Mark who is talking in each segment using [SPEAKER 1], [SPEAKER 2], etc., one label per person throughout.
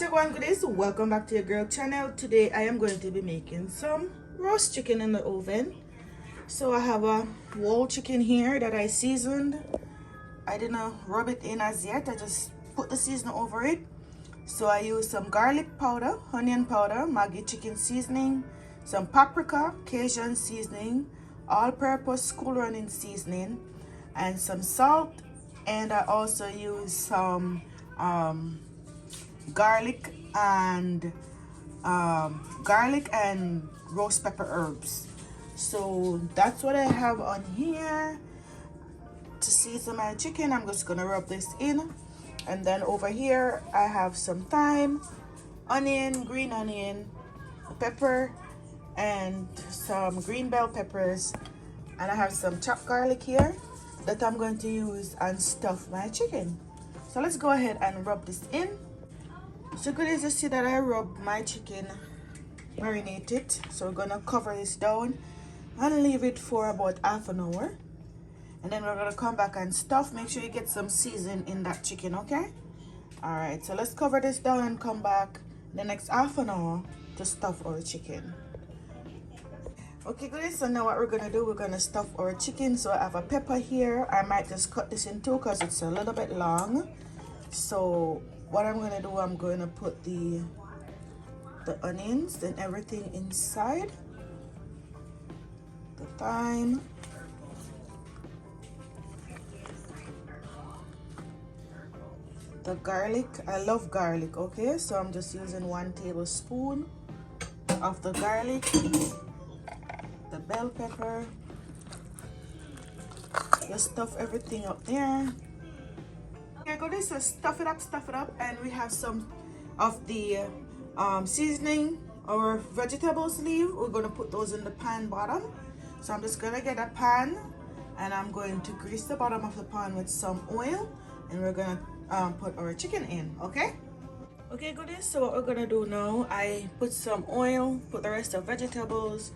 [SPEAKER 1] everyone, goodies, welcome back to your girl channel. Today I am going to be making some roast chicken in the oven. So I have a whole chicken here that I seasoned. I didn't rub it in as yet, I just put the seasoning over it. So I used some garlic powder, onion powder, Maggi chicken seasoning, some paprika, Cajun seasoning, all-purpose cool running seasoning, and some salt. And I also used some garlic and roast pepper herbs. So that's what I have on here to season my chicken. I'm just gonna rub this in, and then over here I have some thyme, onion, green onion, pepper, and some green bell peppers, and I have some chopped garlic here that I'm going to use and stuff my chicken. So let's go ahead and rub this in. So good as you see that I rub my chicken, marinate it. So we're gonna cover this down and leave it for about half an hour, and then we're gonna come back and stuff. Make sure you get some seasoning in that chicken, okay? All right, so let's cover this down and come back the next half an hour to stuff our chicken. Okay guys, so now what we're gonna do, we're gonna stuff our chicken. So I have a pepper here. I might just cut this in two because it's a little bit long. So what I'm gonna do, I'm gonna put the onions and everything inside, the thyme, the garlic. I love garlic, okay? So I'm just using 1 tablespoon of the garlic, the bell pepper. Just stuff everything up there. Here go this, so stuff it up, and we have some of the seasoning or vegetables leave. We're going to put those in the pan bottom. So I'm just going to get a pan, and I'm going to grease the bottom of the pan with some oil, and we're going to put our chicken in, okay? Okay goodies, so what we're going to do now, I put some oil, put the rest of vegetables,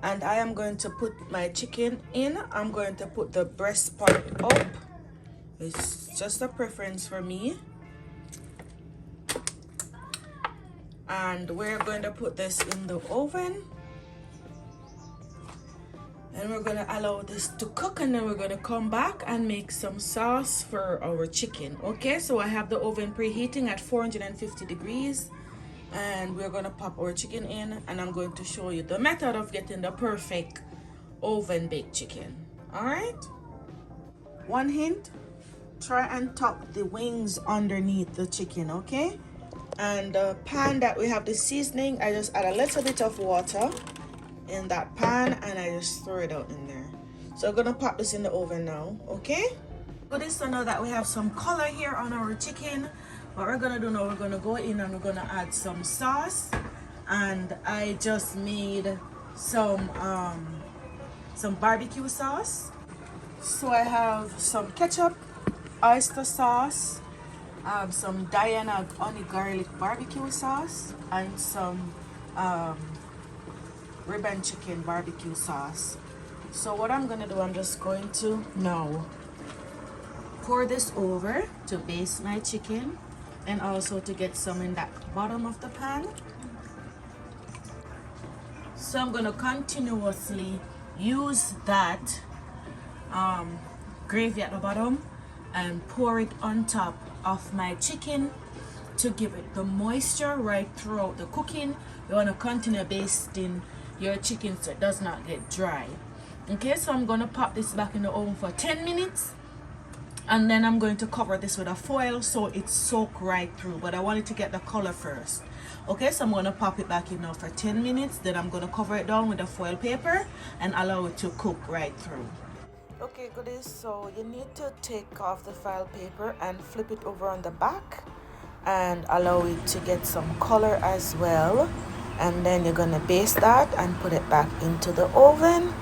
[SPEAKER 1] and I am going to put my chicken in. I'm going to put the breast part up. It's just a preference for me. And we're going to put this in the oven, and we're going to allow this to cook, and then we're going to come back and make some sauce for our chicken. Okay, so I have the oven preheating at 450 degrees, and we're going to pop our chicken in, and I'm going to show you the method of getting the perfect oven baked chicken. All right, one hint: try and tuck the wings underneath the chicken, okay? And the pan that we have the seasoning, I just add a little bit of water in that pan, and I just throw it out in there. So I'm gonna pop this in the oven now, okay? So this, so now that we have some color here on our chicken, what we're gonna do now, we're gonna go in and we're gonna add some sauce. And I just made some barbecue sauce. So I have some ketchup, oyster sauce, some Diana honey garlic barbecue sauce, and some ribbon chicken barbecue sauce. So what I'm gonna do, I'm just going to now pour this over to baste my chicken, and also to get some in that bottom of the pan. So I'm gonna continuously use that gravy at the bottom and pour it on top of my chicken to give it the moisture right throughout the cooking. You want to continue basting your chicken so it does not get dry. Okay, so I'm going to pop this back in the oven for 10 minutes, and then I'm going to cover this with a foil so it soaks right through, but I want it to get the color first. Okay, so I'm going to pop it back in now for 10 minutes, then I'm going to cover it down with a foil paper and allow it to cook right through. Okay goodies, so you need to take off the foil paper and flip it over on the back and allow it to get some color as well, and then you're gonna baste that and put it back into the oven.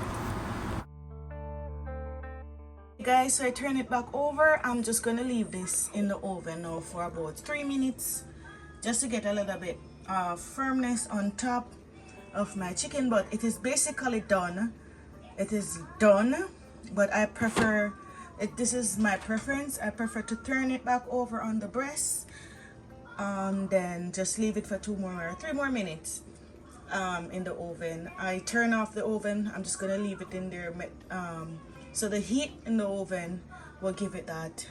[SPEAKER 1] Guys, so I turn it back over. I'm just gonna leave this in the oven now for about 3 minutes just to get a little bit firmness on top of my chicken, but it is basically done. It is done, but I prefer it. This is my preference. I prefer to turn it back over on the breast Then just leave it for 3 more minutes in the oven. I turn off the oven. I'm just gonna leave it in there, so the heat in the oven will give it that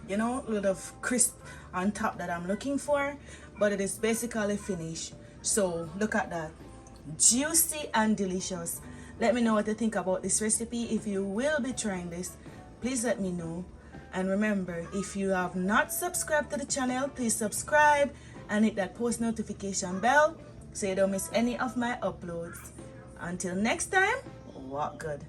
[SPEAKER 1] you know, little crisp on top that I'm looking for, but it is basically finished. So look at that, juicy and delicious. Let me know what you think about this recipe. If you will be trying this, please let me know. And remember, if you have not subscribed to the channel, please subscribe and hit that post notification bell so you don't miss any of my uploads. Until next time, walk good.